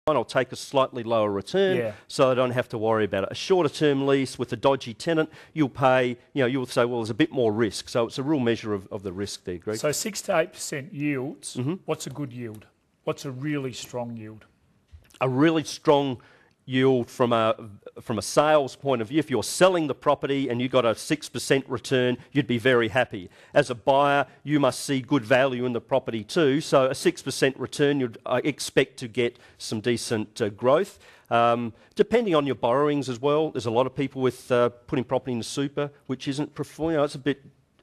I'll take a slightly lower return so I don't have to worry about it. A shorter term lease with a dodgy tenant, you'll pay, you'll say, well, there's a bit more risk. So it's a real measure of the risk there, Greg. So 6 to 8% yields, what's a good yield? What's a really strong yield? A really strong yield from a sales point of view, if you're selling the property and you got a 6% return, you'd be very happy. As a buyer, you must see good value in the property too, so a 6% return, you'd expect to get some decent growth. Depending on your borrowings as well, there's a lot of people with putting property into super, which isn't performing. It's a bit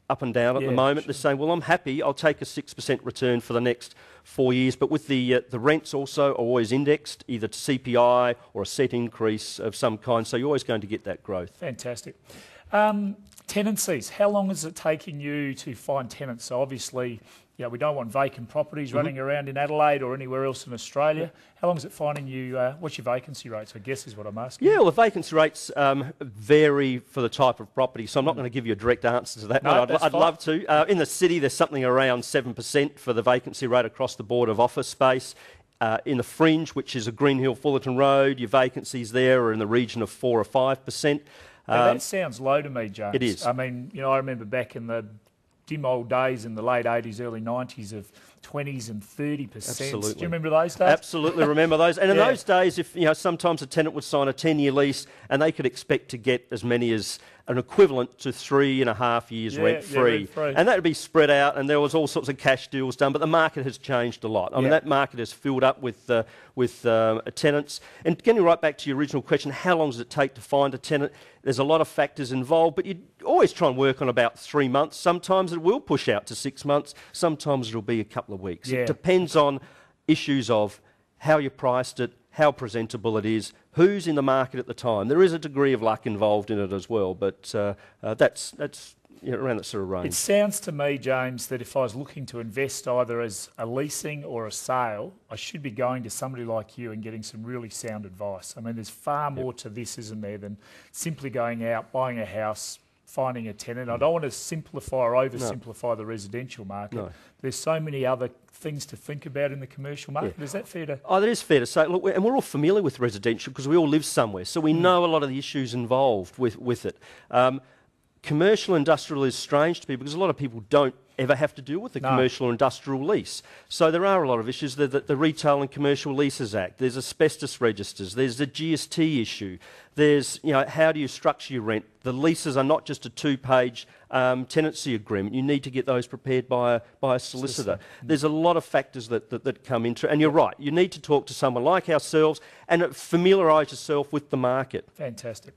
up and down at the moment. They're saying, well, I'm happy, I'll take a 6% return for the next 4 years, but with the rents also are always indexed, either to CPI or a set increase of some kind, so you're always going to get that growth. Fantastic. Tenancies, how long is it taking you to find tenants? So obviously, we don't want vacant properties running around in Adelaide or anywhere else in Australia. How long is it finding you, what's your vacancy rates, I guess is what I'm asking? Yeah, well, the vacancy rates vary for the type of property, so I'm not going to give you a direct answer to that. No, I'd love to. In the city, there's something around 7% for the vacancy rate across the board of office space. In the fringe, which is a Green Hill Fullerton Road, your vacancies there are in the region of 4 or 5%. Now that sounds low to me, James. It is. I mean, I remember back in the dim old days in the late 80s, early 90s of 20s and 30%. Absolutely. Do you remember those days? Absolutely remember those. And in those days, if sometimes a tenant would sign a 10-year lease and they could expect to get as many as an equivalent to 3.5 years rent-free. And that would be spread out, and there was all sorts of cash deals done, but the market has changed a lot. I mean, that market has filled up with tenants. And getting right back to your original question, how long does it take to find a tenant? There's a lot of factors involved, but you always try and work on about 3 months. Sometimes it will push out to 6 months. Sometimes it'll be a couple of weeks. It depends on issues of how you priced it, how presentable it is, who's in the market at the time. There is a degree of luck involved in it as well, but that's around that sort of range. It sounds to me, James, that if I was looking to invest either as a leasing or a sale, I should be going to somebody like you and getting some really sound advice. I mean, there's far more to this, isn't there, than simply going out, buying a house, finding a tenant. I don't want to simplify or oversimplify the residential market. No. There's so many other things to think about in the commercial market. Is that fair to... Oh, that is fair to say. Look, and we're all familiar with residential because we all live somewhere, so we know a lot of the issues involved with it. Commercial industrial is strange to people because a lot of people don't ever have to deal with the commercial or industrial lease. So there are a lot of issues. The Retail and Commercial Leases Act, there's asbestos registers, there's the GST issue, there's, how do you structure your rent? The leases are not just a 2-page tenancy agreement. You need to get those prepared by a solicitor. There's a lot of factors that come into it. And you're right, you need to talk to someone like ourselves and familiarise yourself with the market. Fantastic.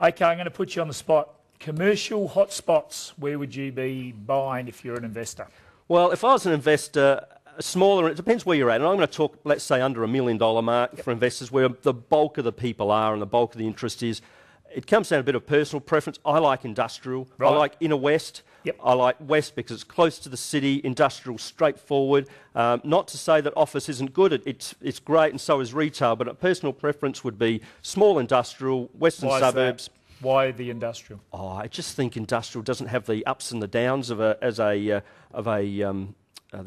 Okay, I'm going to put you on the spot. Commercial hotspots, where would you be buying if you're an investor? Well, if I was an investor, smaller, it depends where you're at. And I'm going to talk, let's say, under $1 million mark for investors, where the bulk of the people are and the bulk of the interest is. It comes down to a bit of personal preference. I like industrial. I like inner west. I like west because it's close to the city, industrial, straightforward. Not to say that office isn't good. It's great, and so is retail. But a personal preference would be small industrial, western suburbs. Why the industrial? Oh, I just think industrial doesn't have the ups and the downs of the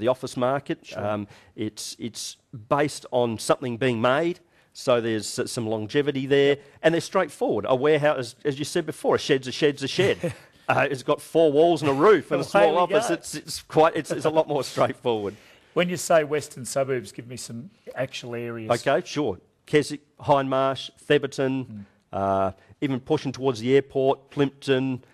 office market. Sure. It's based on something being made, so there's some longevity there, and they're straightforward. A warehouse, as you said before, a shed's a shed. It's got 4 walls and a roof and a small office. It's a lot more straightforward. When you say western suburbs, give me some actual areas. Okay, sure. Keswick, Hindmarsh, Theberton. Even pushing towards the airport, Plympton,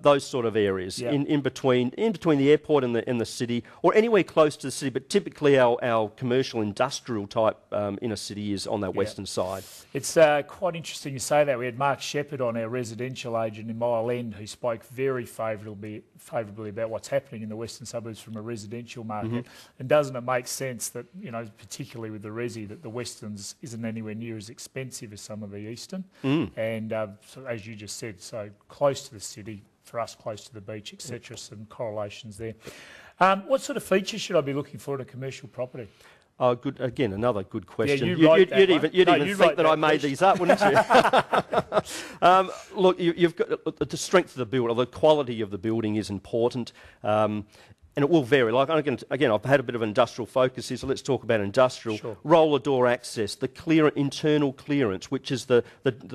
those sort of areas, in between the airport and the city, or anywhere close to the city. But typically, our commercial industrial type inner city is on that western side. It's quite interesting you say that. We had Mark Shepherd on, our residential agent in Mile End, who spoke very favourably about what's happening in the western suburbs from a residential market. And doesn't it make sense that, particularly with the resi, that the westerns isn't anywhere near as expensive as some of the eastern? And so, as you just said, so close to the city, for us close to the beach, etc. Some correlations there. What sort of features should I be looking for in a commercial property? Oh, good. Again, another good question. Yeah, you'd even think that I made these up, wouldn't you? Look, you've got the strength of the building, or the quality of the building is important. and it will vary. Like again, I've had a bit of industrial focus here, so let's talk about industrial. Sure. Roller door access, the internal clearance, which is the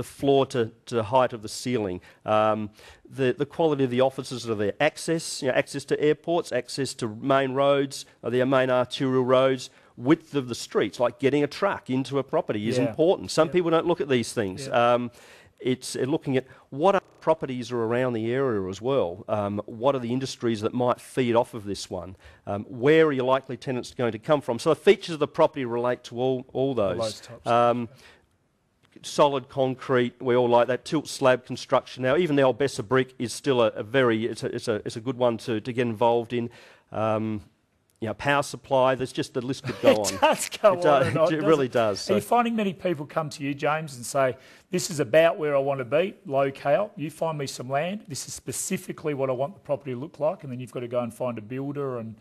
floor to the height of the ceiling. The quality of the offices are there. Access, access to airports, access to main roads, their main arterial roads. Width of the streets, like getting a truck into a property, is important. Some people don't look at these things. It's looking at what other properties are around the area as well. What are the industries that might feed off of this one? Where are your likely tenants going to come from? So the features of the property relate to all those. Solid concrete, we all like that. Tilt slab construction. Now, even the old Besser brick is still it's a good one to get involved in. Power supply, there's just the list could go on. It does go on and on. It really does. So. Are you finding many people come to you, James, and say, this is about where I want to be, locale, you find me some land, this is specifically what I want the property to look like, and then you've got to go and find a builder and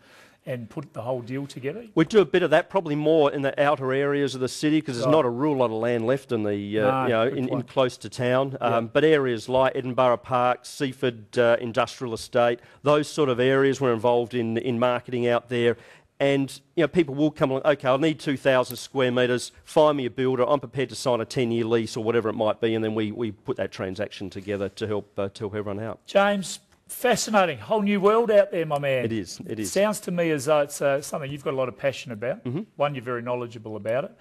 put the whole deal together? We do a bit of that, probably more in the outer areas of the city, because there's not a real lot of land left in the in close to town. But areas like Edinburgh Park, Seaford Industrial Estate, those sort of areas we're involved in marketing out there. And people will come along. Okay, I need 2,000 square metres. Find me a builder. I'm prepared to sign a 10-year lease or whatever it might be, and then we put that transaction together to help everyone out. James. Fascinating. Whole new world out there, my man. It is. Sounds to me as though it's something you've got a lot of passion about. Mm-hmm. One, you're very knowledgeable about it.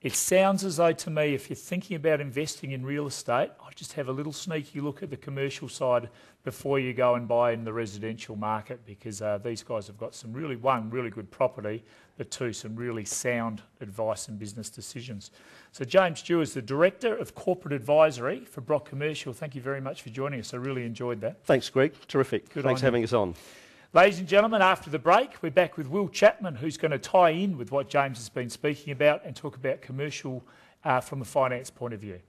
It sounds as though to me, if you're thinking about investing in real estate, I'd just have a little sneaky look at the commercial side before you go and buy in the residential market, because these guys have got some really good property, but two, some really sound advice and business decisions. So James Juers, the Director of Corporate Advisory for Brock Commercial, thank you very much for joining us. I really enjoyed that. Thanks, Greg. Terrific. Thanks for having us on. Ladies and gentlemen, after the break, we're back with Will Chapman, who's going to tie in with what James has been speaking about and talk about commercial from a finance point of view.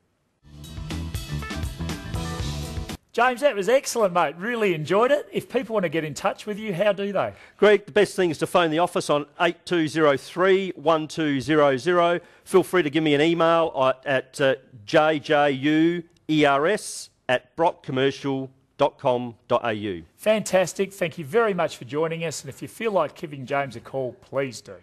James, that was excellent, mate. Really enjoyed it. If people want to get in touch with you, how do they? Greg, the best thing is to phone the office on 8203-1200. Feel free to give me an email at jjuers@brockcommercial.com.au. Fantastic. Thank you very much for joining us. And if you feel like giving James a call, please do.